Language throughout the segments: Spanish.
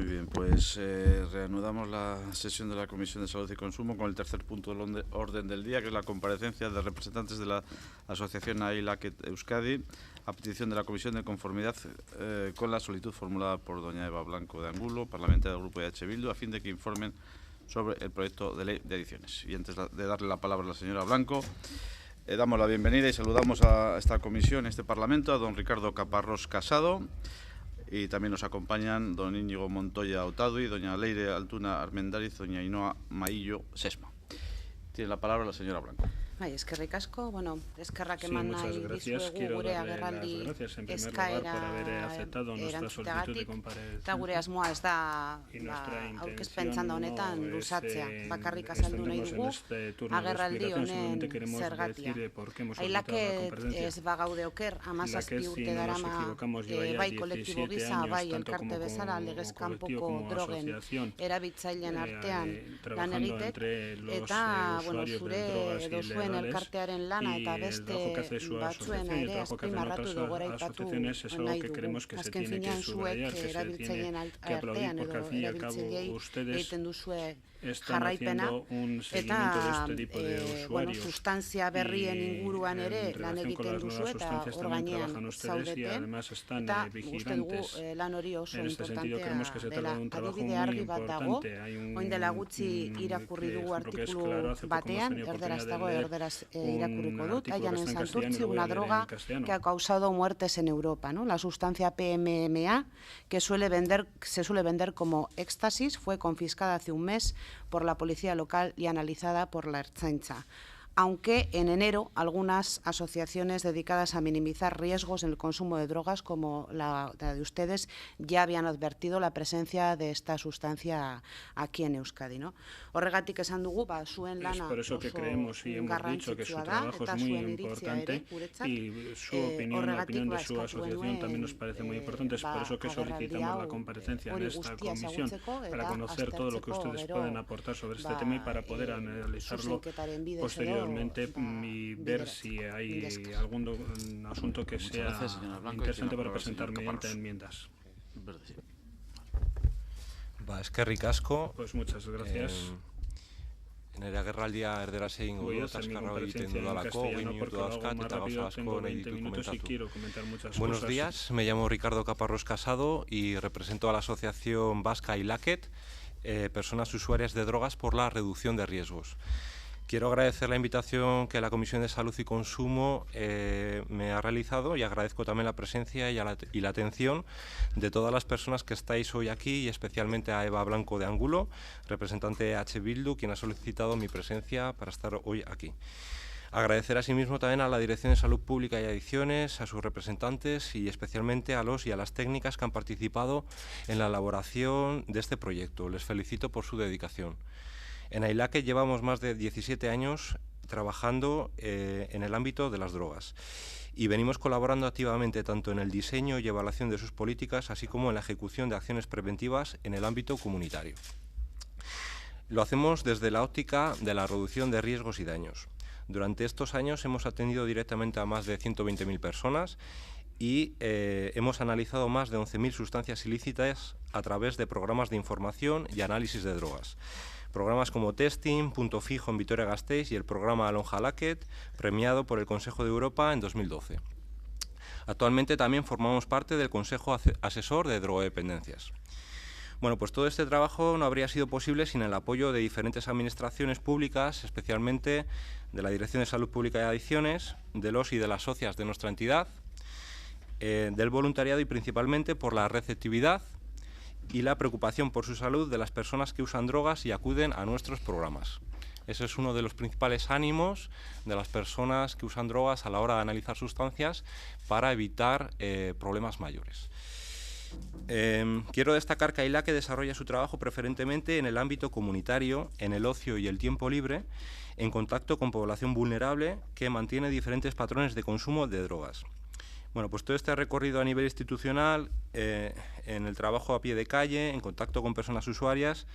Muy bien, pues reanudamos la sesión de la Comisión de Salud y Consumo con el tercer punto del orden del día, que es la comparecencia de representantes de la Asociación AILAC Euskadi a petición de la Comisión de Conformidad con la solicitud formulada por doña Eva Blanco de Angulo, parlamentaria del Grupo EH Bildu, a fin de que informen sobre el proyecto de ley de ediciones. Y antes de darle la palabra a la señora Blanco, damos la bienvenida y saludamos a esta comisión, a este Parlamento, a don Ricardo Caparrós Casado. Y también nos acompañan don Íñigo Montoya Otadui, doña Leire Altuna Armendariz, doña Ainhoa Maillo Sesma. Tiene la palabra la señora Blanco. Bai, eskerrik asko, bueno, eskerrak Sí, eman muchas nahi gracias. dizuegu Quiero gure darle agerraldi las gracias en primer lugar por haber aceptado nuestra solicitud de erantzuteagatik, comparecencia. eta gure asmoa ez da Y nuestra aurkezpen txanda honetan intención no luzatzea, es bakarrik azaldu nahi extendernos en dugu este turno de agerraldi explicación, honen simplemente queremos zergatia. decir por qué hemos solicitado la Ailaket comparecencia. ez bagaude oker, 17 si urte no nos darama equivocamos, lleva ya bai kolektibo 17 gisa, años, bai tanto elkarte como bezala legez colectivo kanpoko como drogen asociación, erabiltzaileen artean lan trabajando egitek, entre los eta usuarios zure de drogas edo zuen ilegales, elkartearen lana eta y el beste trabajo que hace su batzuena asociación y el ere trabajo que hacen azpimarratu otras edo goraipatu asociaciones es algo nahi que dugu. creemos que se Azken tiene que finean zuek subrayar, que se erabiltzaileen tiene que aplaudir, artean porque edo al fin y al cabo erabiltzaileei ustedes egiten duzue están jarraipena haciendo un seguimiento de este tipo de eta usuarios. sustantzia berrien inguruan ere lan egiten duzu eta hor gainean zaudeten, eta uste dugu lan hori oso importantea dela. Adibide argi bat dago, oin dela gutxi irakurri dugu artikulu batean, erderaz dago, erderaz irakurriko dut, hayan en Santurtzi, una droga que ha causado muertes en Europa, ¿no? La sustancia PMMA, que se suele vender como éxtasis, fue confiscada hace un mes por la policía local y analizada por la Ertzaintza. Aunque en enero algunas asociaciones dedicadas a minimizar riesgos en el consumo de drogas, como la de ustedes, ya habían advertido la presencia de esta sustancia aquí en Euskadi, ¿no? Horregatik esan dugu, zuen lana es por eso que creemos y hemos dicho que su trabajo es muy importante y su opinión, la opinión de su asociación también nos parece muy importante. Es por eso que solicitamos la comparecencia en esta comisión para conocer todo lo que ustedes pueden aportar sobre este tema y para poder analizarlo posteriormente y ver si hay algún asunto que sea interesante para presentar mediante enmiendas. Eskerrik asko. Pues muchas gracias. Nire agerraldia erderaz egingo dut, azkarra egiten dudalako, 20 minutu dauzkat eta gauza asko nahi ditut komentatu. Buenos días, me llamo Ricardo Caparrós Casado y represento a la Asociación Vasca AILAC, personas usuarias de drogas por la reducción de riesgos. Quiero agradecer la invitación que la Comisión de Salud y Consumo me ha realizado y agradezco también la presencia y la atención de todas las personas que estáis hoy aquí y especialmente a Eva Blanco de Angulo, representante de EH Bildu, quien ha solicitado mi presencia para estar hoy aquí. Agradecer asimismo también a la Dirección de Salud Pública y Adicciones, a sus representantes y especialmente a los y a las técnicas que han participado en la elaboración de este proyecto. Les felicito por su dedicación. En AILAC llevamos más de 17 años trabajando en el ámbito de las drogas y venimos colaborando activamente tanto en el diseño y evaluación de sus políticas, así como en la ejecución de acciones preventivas en el ámbito comunitario. Lo hacemos desde la óptica de la reducción de riesgos y daños. Durante estos años hemos atendido directamente a más de 120.000 personas y hemos analizado más de 11.000 sustancias ilícitas a través de programas de información y análisis de drogas. Programas como Testing, Punto Fijo en Vitoria-Gasteiz y el programa Alonja Laket, premiado por el Consejo de Europa en 2012. Actualmente también formamos parte del Consejo Asesor de Drogodependencias. Bueno, pues todo este trabajo no habría sido posible sin el apoyo de diferentes administraciones públicas, especialmente de la Dirección de Salud Pública y Adicciones, de los y de las socias de nuestra entidad, del voluntariado y principalmente por la receptividad y la preocupación por su salud de las personas que usan drogas y acuden a nuestros programas. Ese es uno de los principales ánimos de las personas que usan drogas a la hora de analizar sustancias para evitar problemas mayores. Quiero destacar que AILAC desarrolla su trabajo preferentemente en el ámbito comunitario, en el ocio y el tiempo libre, en contacto con población vulnerable que mantiene diferentes patrones de consumo de drogas. Bueno, pues todo este recorrido a nivel institucional, en el trabajo a pie de calle, en contacto con personas usuarias,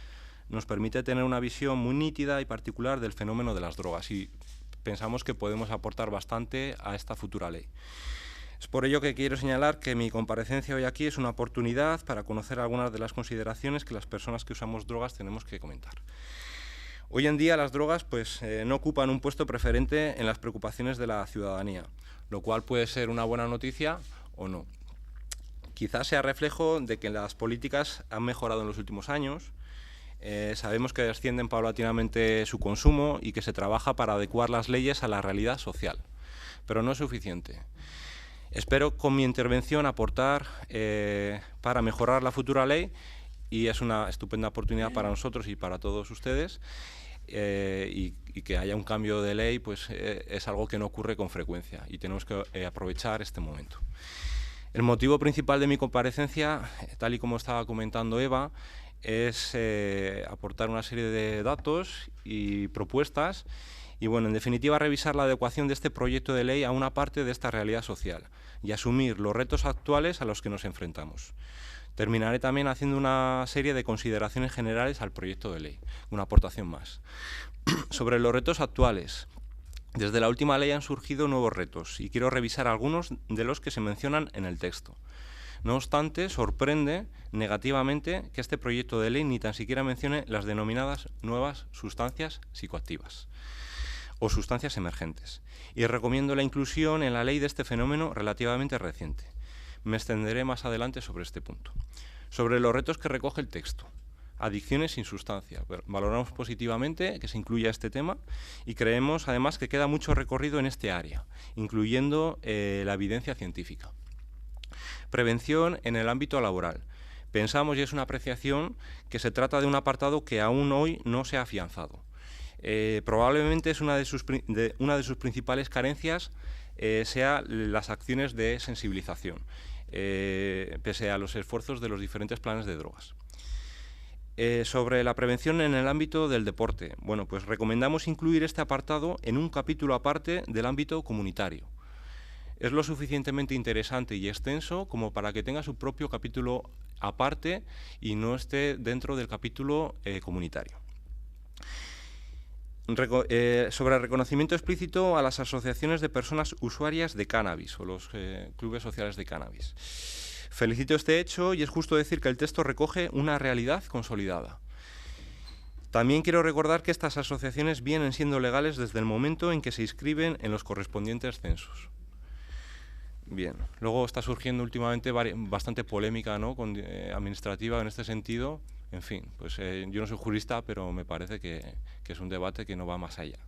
nos permite tener una visión muy nítida y particular del fenómeno de las drogas y pensamos que podemos aportar bastante a esta futura ley. Es por ello que quiero señalar que mi comparecencia hoy aquí es una oportunidad para conocer algunas de las consideraciones que las personas que usamos drogas tenemos que comentar. Hoy en día las drogas no ocupan un puesto preferente en las preocupaciones de la ciudadanía, lo cual puede ser una buena noticia o no. Quizás sea reflejo de que las políticas han mejorado en los últimos años. Sabemos que descienden paulatinamente su consumo y que se trabaja para adecuar las leyes a la realidad social, pero no es suficiente. Espero con mi intervención aportar para mejorar la futura ley, y es una estupenda oportunidad para nosotros y para todos ustedes, y que haya un cambio de ley es algo que no ocurre con frecuencia y tenemos que aprovechar este momento. El motivo principal de mi comparecencia, tal y como estaba comentando Eva, es aportar una serie de datos y propuestas y, bueno, en definitiva, revisar la adecuación de este proyecto de ley a una parte de esta realidad social y asumir los retos actuales a los que nos enfrentamos. Terminaré también haciendo una serie de consideraciones generales al proyecto de ley, una aportación más. Sobre los retos actuales, desde la última ley han surgido nuevos retos y quiero revisar algunos de los que se mencionan en el texto. No obstante, sorprende negativamente que este proyecto de ley ni tan siquiera mencione las denominadas nuevas sustancias psicoactivas o sustancias emergentes, y recomiendo la inclusión en la ley de este fenómeno relativamente reciente. Me extenderé más adelante sobre este punto. Sobre los retos que recoge el texto. Adicciones sin sustancia. Valoramos positivamente que se incluya este tema y creemos además que queda mucho recorrido en este área, incluyendo la evidencia científica. Prevención en el ámbito laboral. Pensamos, y es una apreciación, que se trata de un apartado que aún hoy no se ha afianzado. Probablemente es una de sus principales carencias sea las acciones de sensibilización, pese a los esfuerzos de los diferentes planes de drogas. Sobre la prevención en el ámbito del deporte, bueno, pues recomendamos incluir este apartado en un capítulo aparte del ámbito comunitario. Es lo suficientemente interesante y extenso como para que tenga su propio capítulo aparte y no esté dentro del capítulo comunitario. Sobre el reconocimiento explícito a las asociaciones de personas usuarias de cannabis o los clubes sociales de cannabis. Felicito este hecho y es justo decir que el texto recoge una realidad consolidada. También quiero recordar que estas asociaciones vienen siendo legales desde el momento en que se inscriben en los correspondientes censos. Bien, luego está surgiendo últimamente bastante polémica, ¿no?, administrativa en este sentido. En fin, pues yo no soy jurista, pero me parece que es un debate que no va más allá.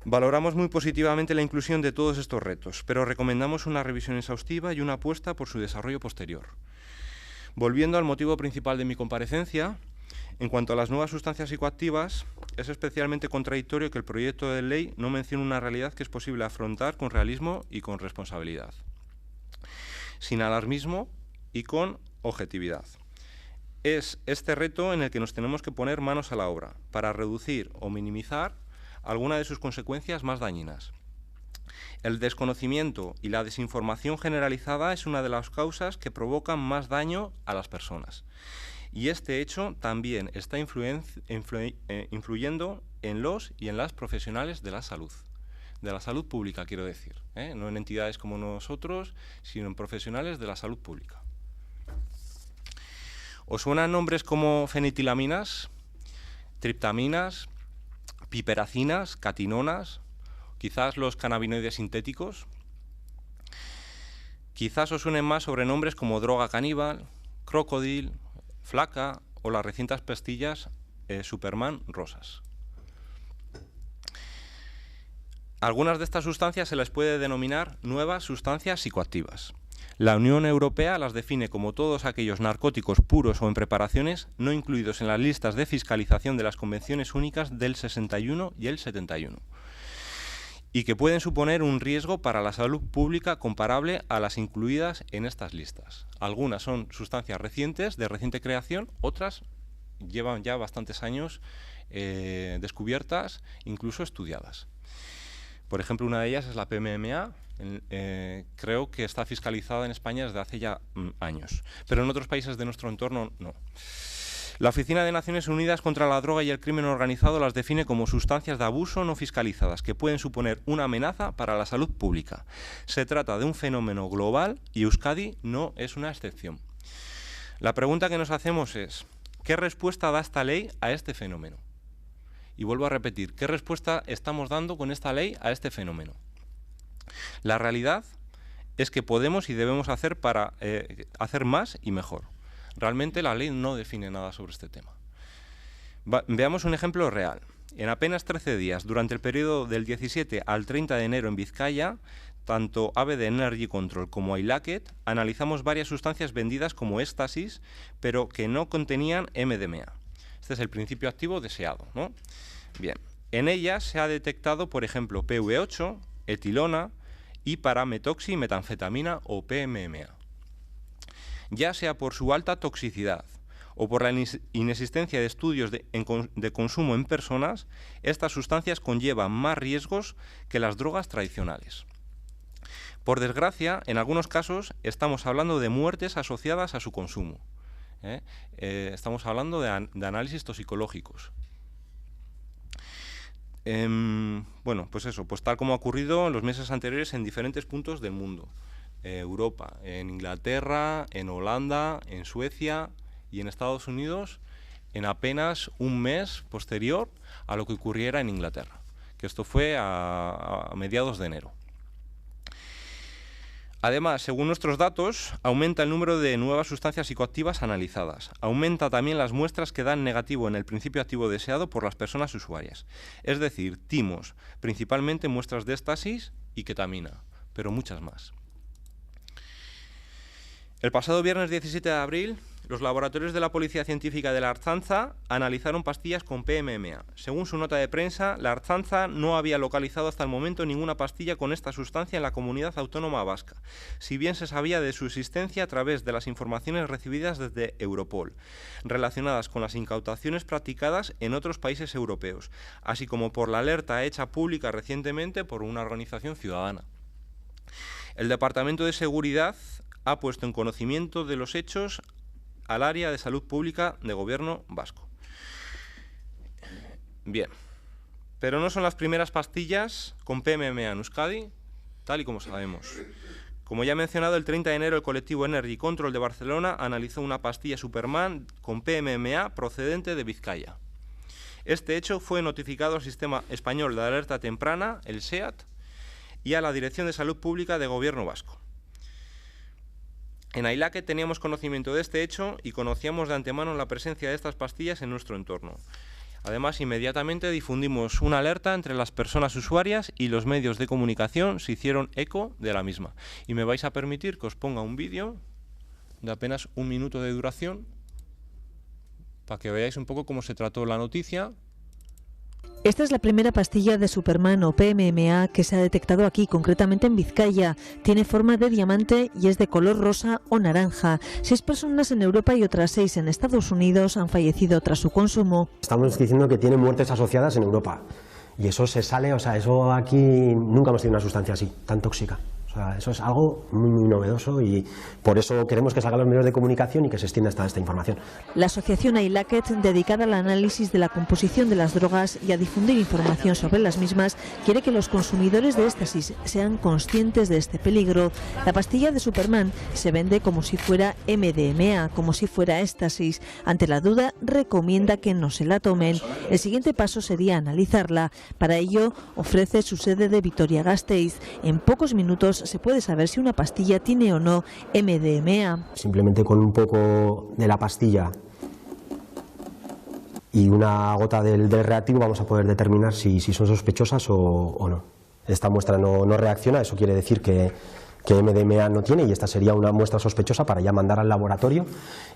Valoramos muy positivamente la inclusión de todos estos retos, pero recomendamos una revisión exhaustiva y una apuesta por su desarrollo posterior. Volviendo al motivo principal de mi comparecencia, en cuanto a las nuevas sustancias psicoactivas, es especialmente contradictorio que el proyecto de ley no mencione una realidad que es posible afrontar con realismo y con responsabilidad, sin alarmismo y con objetividad. Es este reto en el que nos tenemos que poner manos a la obra para reducir o minimizar alguna de sus consecuencias más dañinas. El desconocimiento y la desinformación generalizada es una de las causas que provocan más daño a las personas. Y este hecho también está influyendo en los y en las profesionales de la salud pública, quiero decir, no en entidades como nosotros, sino en profesionales de la salud pública. ¿Os suenan nombres como fenitilaminas, triptaminas, piperacinas, catinonas, quizás los cannabinoides sintéticos? Quizás os suenen más sobrenombres como droga caníbal, crocodil, flaca o las recientes pastillas Superman rosas. Algunas de estas sustancias se les puede denominar nuevas sustancias psicoactivas. La Unión Europea las define como todos aquellos narcóticos puros o en preparaciones no incluidos en las listas de fiscalización de las convenciones únicas del 61 y el 71, y que pueden suponer un riesgo para la salud pública comparable a las incluidas en estas listas. Algunas son sustancias recientes, de reciente creación, otras llevan ya bastantes años descubiertas, incluso estudiadas. Por ejemplo, una de ellas es la PMMA. Creo que está fiscalizada en España desde hace ya años, pero en otros países de nuestro entorno no. La Oficina de Naciones Unidas contra la Droga y el Crimen Organizado las define como sustancias de abuso no fiscalizadas que pueden suponer una amenaza para la salud pública. Se trata de un fenómeno global y Euskadi no es una excepción. La pregunta que nos hacemos es, ¿qué respuesta da esta ley a este fenómeno? Y vuelvo a repetir, ¿qué respuesta estamos dando con esta ley a este fenómeno? La realidad es que podemos y debemos hacer más y mejor. Realmente la ley no define nada sobre este tema. Veamos un ejemplo real. En apenas 13 días, durante el periodo del 17 al 30 de enero en Vizcaya, tanto ABD Energy Control como Ailaket analizamos varias sustancias vendidas como éxtasis, pero que no contenían MDMA. Este es el principio activo deseado, ¿no? Bien, en ellas se ha detectado, por ejemplo, PV8, etilona y parametoximetanfetamina o PMMA. Ya sea por su alta toxicidad o por la inexistencia de estudios de consumo en personas, estas sustancias conllevan más riesgos que las drogas tradicionales. Por desgracia, en algunos casos estamos hablando de muertes asociadas a su consumo. Estamos hablando de análisis toxicológicos. Bueno, pues eso, pues tal como ha ocurrido en los meses anteriores en diferentes puntos del mundo. Europa, en Inglaterra, en Holanda, en Suecia y en Estados Unidos en apenas un mes posterior a lo que ocurriera en Inglaterra, que esto fue a mediados de enero. Además, según nuestros datos, aumenta el número de nuevas sustancias psicoactivas analizadas. Aumenta también las muestras que dan negativo en el principio activo deseado por las personas usuarias. Es decir, timos, principalmente muestras de éxtasis y ketamina, pero muchas más. El pasado viernes 17 de abril, los laboratorios de la Policía Científica de la Artzantza analizaron pastillas con PMMA. Según su nota de prensa, la Artzantza no había localizado hasta el momento ninguna pastilla con esta sustancia en la comunidad autónoma vasca, si bien se sabía de su existencia a través de las informaciones recibidas desde Europol, relacionadas con las incautaciones practicadas en otros países europeos, así como por la alerta hecha pública recientemente por una organización ciudadana. El Departamento de Seguridad ha puesto en conocimiento de los hechos al área de salud pública de Gobierno vasco. Bien, pero no son las primeras pastillas con PMMA en Euskadi, tal y como sabemos. Como ya he mencionado, el 30 de enero el colectivo Energy Control de Barcelona analizó una pastilla Superman con PMMA procedente de Vizcaya. Este hecho fue notificado al Sistema Español de Alerta Temprana, el SEAT, y a la Dirección de Salud Pública de Gobierno vasco. En Ailaket teníamos conocimiento de este hecho y conocíamos de antemano la presencia de estas pastillas en nuestro entorno. Además, inmediatamente difundimos una alerta entre las personas usuarias y los medios de comunicación se hicieron eco de la misma. Y me vais a permitir que os ponga un vídeo de apenas 1 minuto de duración para que veáis un poco cómo se trató la noticia. Esta es la primera pastilla de Superman o PMMA que se ha detectado aquí, concretamente en Vizcaya. Tiene forma de diamante y es de color rosa o naranja. 6 personas en Europa y otras 6 en Estados Unidos han fallecido tras su consumo. Estamos diciendo que tiene muertes asociadas en Europa. Y eso se sale, o sea, eso aquí nunca hemos tenido una sustancia así, tan tóxica. O sea, eso es algo muy, muy novedoso y por eso queremos que salgan los medios de comunicación y que se extienda esta información. La asociación Ailaket, dedicada al análisis de la composición de las drogas y a difundir información sobre las mismas, quiere que los consumidores de éxtasis sean conscientes de este peligro. La pastilla de Superman se vende como si fuera MDMA, como si fuera éxtasis. Ante la duda, recomienda que no se la tomen. El siguiente paso sería analizarla. Para ello, ofrece su sede de Vitoria-Gasteiz. En pocos minutos se puede saber si una pastilla tiene o no MDMA. Simplemente con un poco de la pastilla y una gota del reactivo vamos a poder determinar si son sospechosas o no. Esta muestra no reacciona, eso quiere decir que MDMA no tiene y esta sería una muestra sospechosa para ya mandar al laboratorio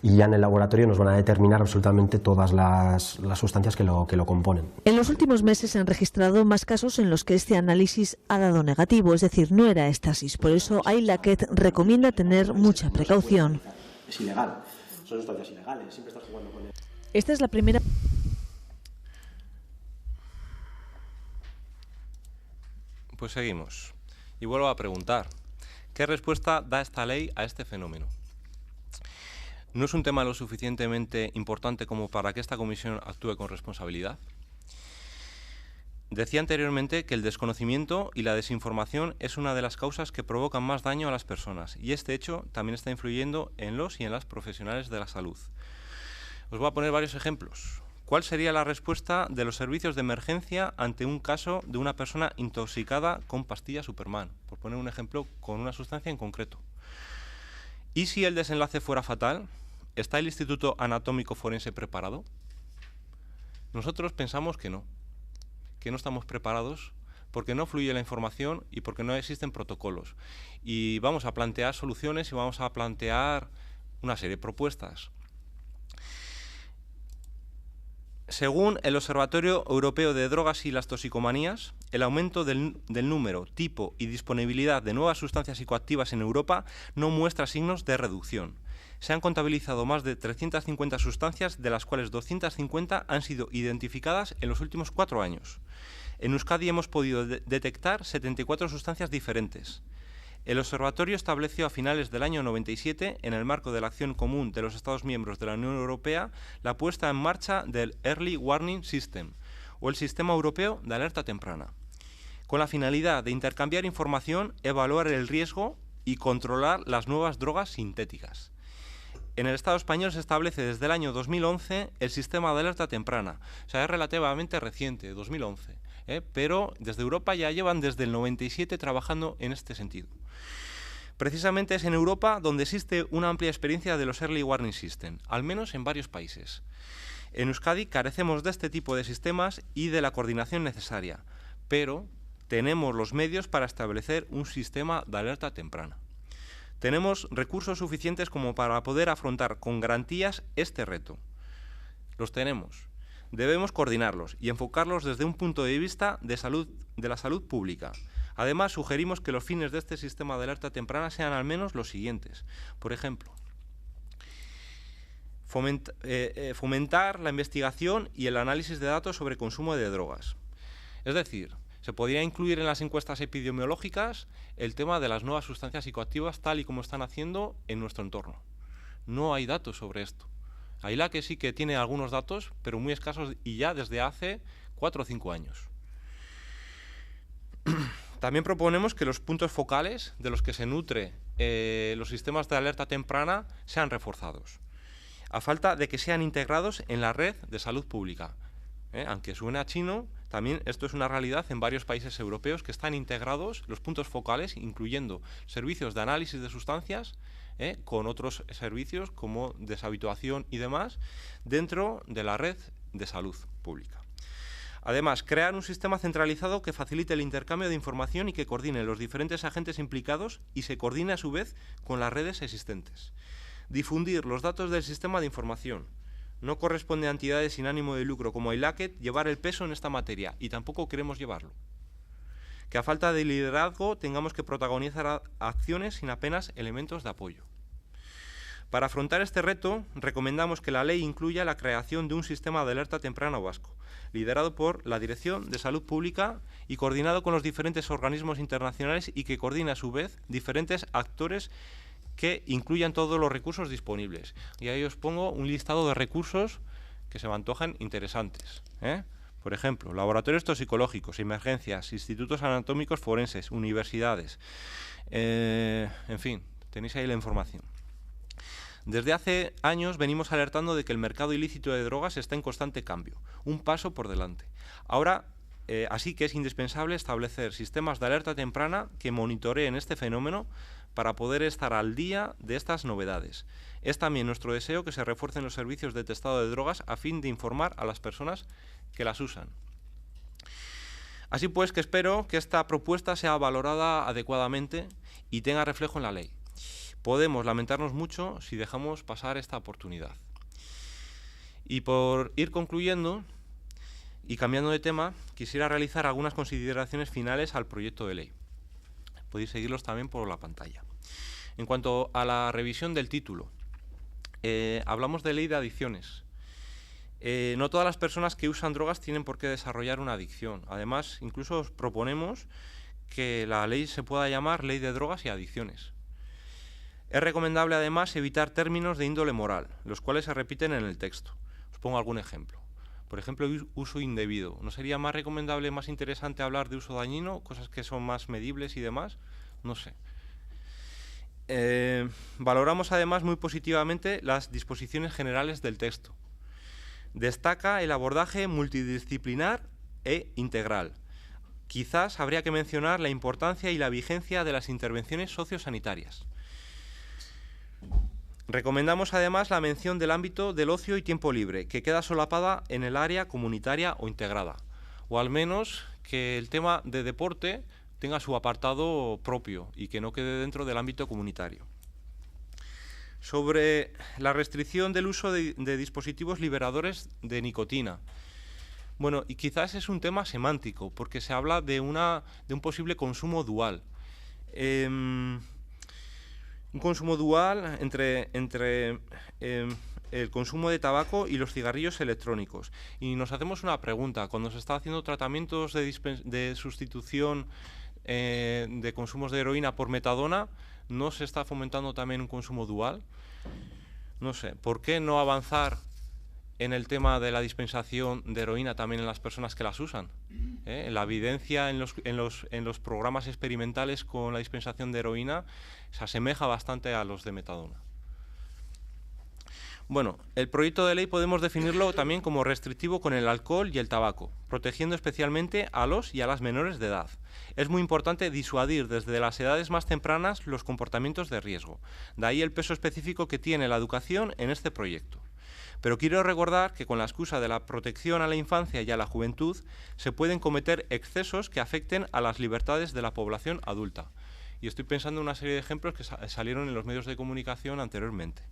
y ya en el laboratorio nos van a determinar absolutamente todas las sustancias que lo componen. En los últimos meses se han registrado más casos en los que este análisis ha dado negativo, es decir, no era éxtasis. Por eso Ailaket recomienda tener mucha precaución. Es ilegal, son sustancias ilegales, siempre estás jugando con él. Esta es la primera... Pues seguimos. Y vuelvo a preguntar. ¿Qué respuesta da esta ley a este fenómeno? ¿No es un tema lo suficientemente importante como para que esta comisión actúe con responsabilidad? Decía anteriormente que el desconocimiento y la desinformación es una de las causas que provocan más daño a las personas, y este hecho también está influyendo en los y en las profesionales de la salud. Os voy a poner varios ejemplos. ¿Cuál sería la respuesta de los servicios de emergencia ante un caso de una persona intoxicada con pastilla Superman? Por poner un ejemplo con una sustancia en concreto. ¿Y si el desenlace fuera fatal? ¿Está el Instituto Anatómico Forense preparado? Nosotros pensamos que no estamos preparados porque no fluye la información y porque no existen protocolos. Y vamos a plantear soluciones y vamos a plantear una serie de propuestas. Según el Observatorio Europeo de Drogas y las Toxicomanías, el aumento del número, tipo y disponibilidad de nuevas sustancias psicoactivas en Europa no muestra signos de reducción. Se han contabilizado más de 350 sustancias, de las cuales 250 han sido identificadas en los últimos 4 años. En Euskadi hemos podido detectar 74 sustancias diferentes. El observatorio estableció a finales del año 97, en el marco de la acción común de los Estados miembros de la Unión Europea, la puesta en marcha del Early Warning System, o el Sistema Europeo de Alerta Temprana, con la finalidad de intercambiar información, evaluar el riesgo y controlar las nuevas drogas sintéticas. En el Estado español se establece desde el año 2011 el sistema de alerta temprana. O sea, es relativamente reciente, 2011, pero desde Europa ya llevan desde el 97 trabajando en este sentido. Precisamente es en Europa donde existe una amplia experiencia de los Early Warning System, al menos en varios países. En Euskadi carecemos de este tipo de sistemas y de la coordinación necesaria, pero tenemos los medios para establecer un sistema de alerta temprana. Tenemos recursos suficientes como para poder afrontar con garantías este reto. Los tenemos. Debemos coordinarlos y enfocarlos desde un punto de vista de la salud pública. Además, sugerimos que los fines de este sistema de alerta temprana sean al menos los siguientes. Por ejemplo, fomentar la investigación y el análisis de datos sobre consumo de drogas. Es decir, se podría incluir en las encuestas epidemiológicas el tema de las nuevas sustancias psicoactivas tal y como están haciendo en nuestro entorno. No hay datos sobre esto. AILAC sí que tiene algunos datos, pero muy escasos y ya desde hace 4 o 5 años. También proponemos que los puntos focales de los que se nutre los sistemas de alerta temprana sean reforzados, a falta de que sean integrados en la red de salud pública. Aunque suene a chino, también esto es una realidad en varios países europeos que están integrados los puntos focales, incluyendo servicios de análisis de sustancias, con otros servicios como deshabituación y demás, dentro de la red de salud pública. Además, crear un sistema centralizado que facilite el intercambio de información y que coordine los diferentes agentes implicados y se coordine a su vez con las redes existentes. Difundir los datos del sistema de información. No corresponde a entidades sin ánimo de lucro como AILAC llevar el peso en esta materia y tampoco queremos llevarlo. Que a falta de liderazgo tengamos que protagonizar acciones sin apenas elementos de apoyo. Para afrontar este reto, recomendamos que la ley incluya la creación de un sistema de alerta temprana vasco, liderado por la Dirección de Salud Pública y coordinado con los diferentes organismos internacionales y que coordine a su vez diferentes actores que incluyan todos los recursos disponibles. Y ahí os pongo un listado de recursos que se me antojan interesantes. Por ejemplo, laboratorios toxicológicos, emergencias, institutos anatómicos forenses, universidades. En fin, tenéis ahí la información. Desde hace años venimos alertando de que el mercado ilícito de drogas está en constante cambio, un paso por delante. Ahora, así que es indispensable establecer sistemas de alerta temprana que monitoreen este fenómeno para poder estar al día de estas novedades. Es también nuestro deseo que se refuercen los servicios de testado de drogas a fin de informar a las personas que las usan. Así pues, que espero que esta propuesta sea valorada adecuadamente y tenga reflejo en la ley. Podemos lamentarnos mucho si dejamos pasar esta oportunidad. Y por ir concluyendo y cambiando de tema, quisiera realizar algunas consideraciones finales al proyecto de ley. Podéis seguirlos también por la pantalla. En cuanto a la revisión del título, hablamos de ley de adicciones. No todas las personas que usan drogas tienen por qué desarrollar una adicción. Además, incluso os proponemos que la ley se pueda llamar Ley de Drogas y Adicciones. Es recomendable además evitar términos de índole moral, los cuales se repiten en el texto. Os pongo algún ejemplo. Por ejemplo, uso indebido. ¿No sería más recomendable, más interesante hablar de uso dañino, cosas que son más medibles y demás? No sé. Valoramos además muy positivamente las disposiciones generales del texto. Destaca el abordaje multidisciplinar e integral. Quizás habría que mencionar la importancia y la vigencia de las intervenciones sociosanitarias. Recomendamos además la mención del ámbito del ocio y tiempo libre, que queda solapada en el área comunitaria o integrada, o al menos que el tema de deporte tenga su apartado propio y que no quede dentro del ámbito comunitario. Sobre la restricción del uso de dispositivos liberadores de nicotina. Bueno, y quizás es un tema semántico, porque se habla de un posible consumo dual. Un consumo dual entre el consumo de tabaco y los cigarrillos electrónicos. Y nos hacemos una pregunta, cuando se está haciendo tratamientos de sustitución de consumos de heroína por metadona, ¿no se está fomentando también un consumo dual? No sé, ¿por qué no avanzar en el tema de la dispensación de heroína también en las personas que las usan? La evidencia en los programas experimentales con la dispensación de heroína se asemeja bastante a los de metadona. Bueno, el proyecto de ley podemos definirlo también como restrictivo con el alcohol y el tabaco, protegiendo especialmente a los y a las menores de edad. Es muy importante disuadir desde las edades más tempranas los comportamientos de riesgo. De ahí el peso específico que tiene la educación en este proyecto. Pero quiero recordar que con la excusa de la protección a la infancia y a la juventud se pueden cometer excesos que afecten a las libertades de la población adulta. Y estoy pensando en una serie de ejemplos que salieron en los medios de comunicación anteriormente.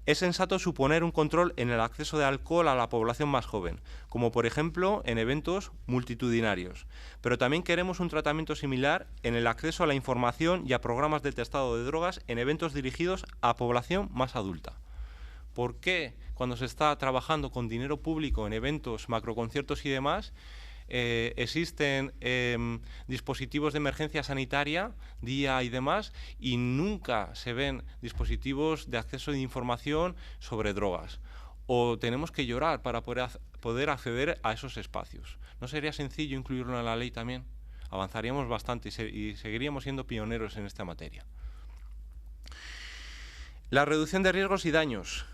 Es sensato suponer un control en el acceso de alcohol a la población más joven, como por ejemplo en eventos multitudinarios. Pero también queremos un tratamiento similar en el acceso a la información y a programas de testado de drogas en eventos dirigidos a población más adulta. ¿Por qué cuando se está trabajando con dinero público en eventos, macroconciertos y demás, existen dispositivos de emergencia sanitaria, día y demás, y nunca se ven dispositivos de acceso de información sobre drogas? ¿O tenemos que llorar para poder acceder a esos espacios? ¿No sería sencillo incluirlo en la ley también? Avanzaríamos bastante y seguiríamos siendo pioneros en esta materia. La reducción de riesgos y daños.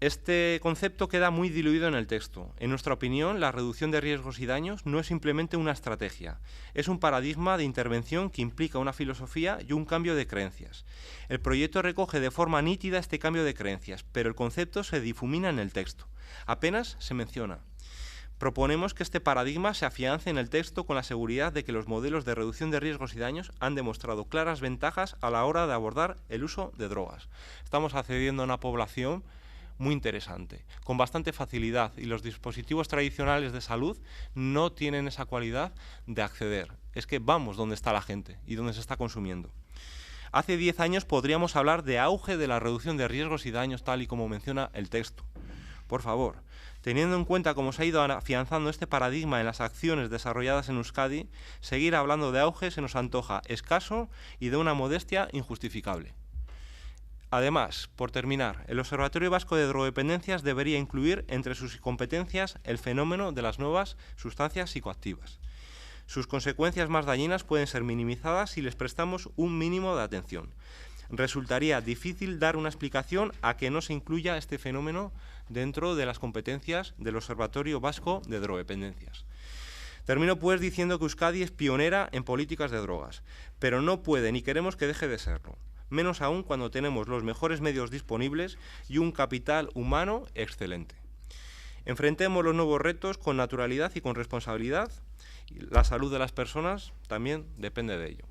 Este concepto queda muy diluido en el texto. En nuestra opinión, la reducción de riesgos y daños no es simplemente una estrategia, es un paradigma de intervención que implica una filosofía y un cambio de creencias. El proyecto recoge de forma nítida este cambio de creencias, pero el concepto se difumina en el texto. Apenas se menciona. Proponemos que este paradigma se afiance en el texto con la seguridad de que los modelos de reducción de riesgos y daños han demostrado claras ventajas a la hora de abordar el uso de drogas. Estamos accediendo a una población muy interesante, con bastante facilidad, y los dispositivos tradicionales de salud no tienen esa cualidad de acceder. Es que vamos donde está la gente y donde se está consumiendo. Hace 10 años podríamos hablar de auge de la reducción de riesgos y daños tal y como menciona el texto. Por favor, teniendo en cuenta cómo se ha ido afianzando este paradigma en las acciones desarrolladas en Euskadi, seguir hablando de auge se nos antoja escaso y de una modestia injustificable. Además, por terminar, el Observatorio Vasco de Drogodependencias debería incluir entre sus competencias el fenómeno de las nuevas sustancias psicoactivas. Sus consecuencias más dañinas pueden ser minimizadas si les prestamos un mínimo de atención. Resultaría difícil dar una explicación a que no se incluya este fenómeno dentro de las competencias del Observatorio Vasco de Drogodependencias. Termino pues diciendo que Euskadi es pionera en políticas de drogas, pero no puede ni queremos que deje de serlo. Menos aún cuando tenemos los mejores medios disponibles y un capital humano excelente. Enfrentemos los nuevos retos con naturalidad y con responsabilidad. La salud de las personas también depende de ello.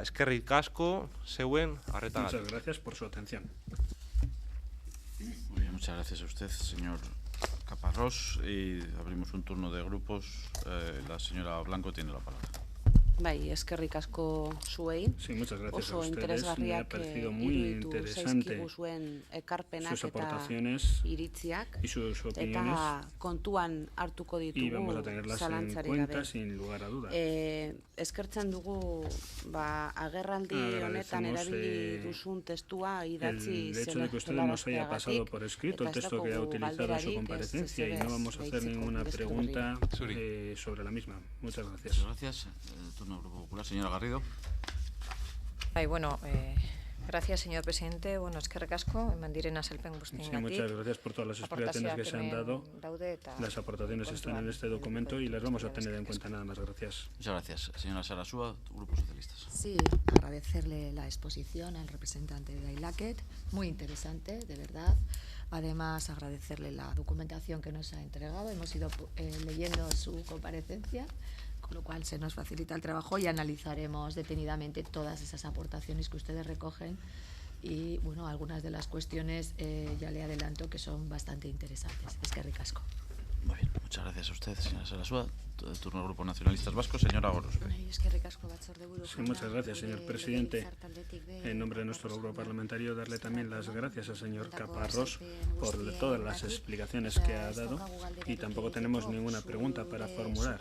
Eskerrik asko, zeuen, arretagatik. Muchas gracias por su atención. Muy bien, muchas gracias a usted, señor Caparrós. Y abrimos un turno de grupos. La señora Blanco tiene la palabra. Bai, eskerrik asko zuei. Sí, muchas gracias a ustedes. Me ha parecido muy interesante sus aportaciones y sus opiniones. Kontuan hartuko ditugu, y vamos a tenerlas en cuenta sin lugar a dudas. Eskertzen dugu agerraldi honetan erabili duzun testua idatzi el hecho de que usted nos haya pasado por escrito el texto que ha utilizado en su comparecencia y no vamos a hacer ninguna pregunta sobre la misma. Muchas gracias. Muchas gracias. Turno Grupo Popular, señora Garrido. Gracias, señor presidente. Bueno, eskerrik asko, eman diren azalpen guztiengatik. Sí, muchas gracias por todas las explicaciones que se han dado. Las aportaciones están en este documento y las vamos a tener en cuenta. Nada más, gracias. Muchas gracias. Señora Sarasúa, Grupo Socialistas. Sí, agradecerle la exposición al representante de AILAKET, muy interesante, de verdad. Además, agradecerle la documentación que nos ha entregado. Hemos ido leyendo su comparecencia, con lo cual se nos facilita el trabajo y analizaremos detenidamente todas esas aportaciones que ustedes recogen y, bueno, algunas de las cuestiones ya le adelanto que son bastante interesantes. Eskerrik asko. Muy bien, muchas gracias a usted, señora Sarasúa. Turno del Grupo Nacionalistas Vascos, señora Goros. Sí, muchas gracias, señor presidente. En nombre de nuestro grupo parlamentario, darle también las gracias al señor Caparrós por todas las explicaciones que ha dado y tampoco tenemos ninguna pregunta para formular.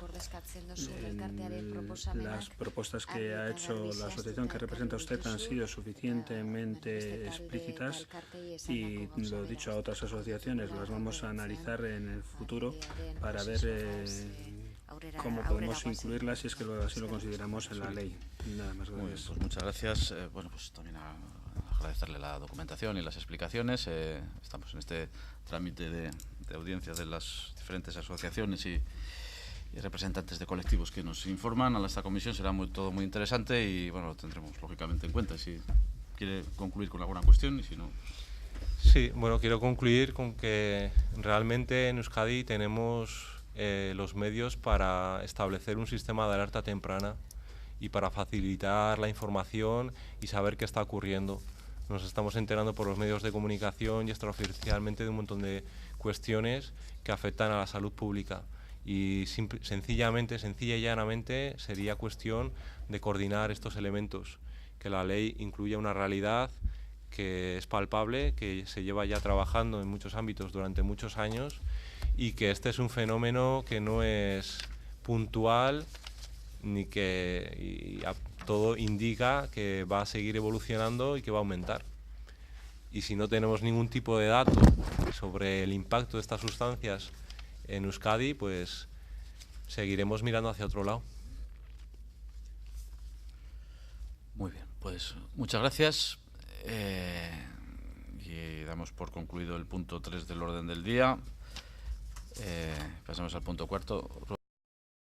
Las propuestas que ha hecho la asociación que representa usted han sido suficientemente explícitas y, lo dicho a otras asociaciones, las vamos a analizar en el futuro para ver cómo podemos incluirlas si es que así lo consideramos en la ley. Nada más, gracias. Pues muchas gracias. Bueno, pues también agradecerle la documentación y las explicaciones. Estamos en este trámite de audiencia de las diferentes asociaciones y representantes de colectivos que nos informan. A esta comisión será todo muy interesante y, bueno, lo tendremos lógicamente en cuenta. Si quiere concluir con alguna cuestión y si no... Sí, bueno, quiero concluir con que realmente en Euskadi tenemos los medios para establecer un sistema de alerta temprana y para facilitar la información y saber qué está ocurriendo. Nos estamos enterando por los medios de comunicación y extraoficialmente de un montón de cuestiones que afectan a la salud pública y sencilla y llanamente sería cuestión de coordinar estos elementos, que la ley incluya una realidad que es palpable, que se lleva ya trabajando en muchos ámbitos durante muchos años y que este es un fenómeno que no es puntual ni que todo indica que va a seguir evolucionando y que va a aumentar. Y si no tenemos ningún tipo de dato sobre el impacto de estas sustancias en Euskadi, pues seguiremos mirando hacia otro lado. Muy bien, pues muchas gracias. Y damos por concluido el punto 3 del orden del día. Pasamos al punto 4.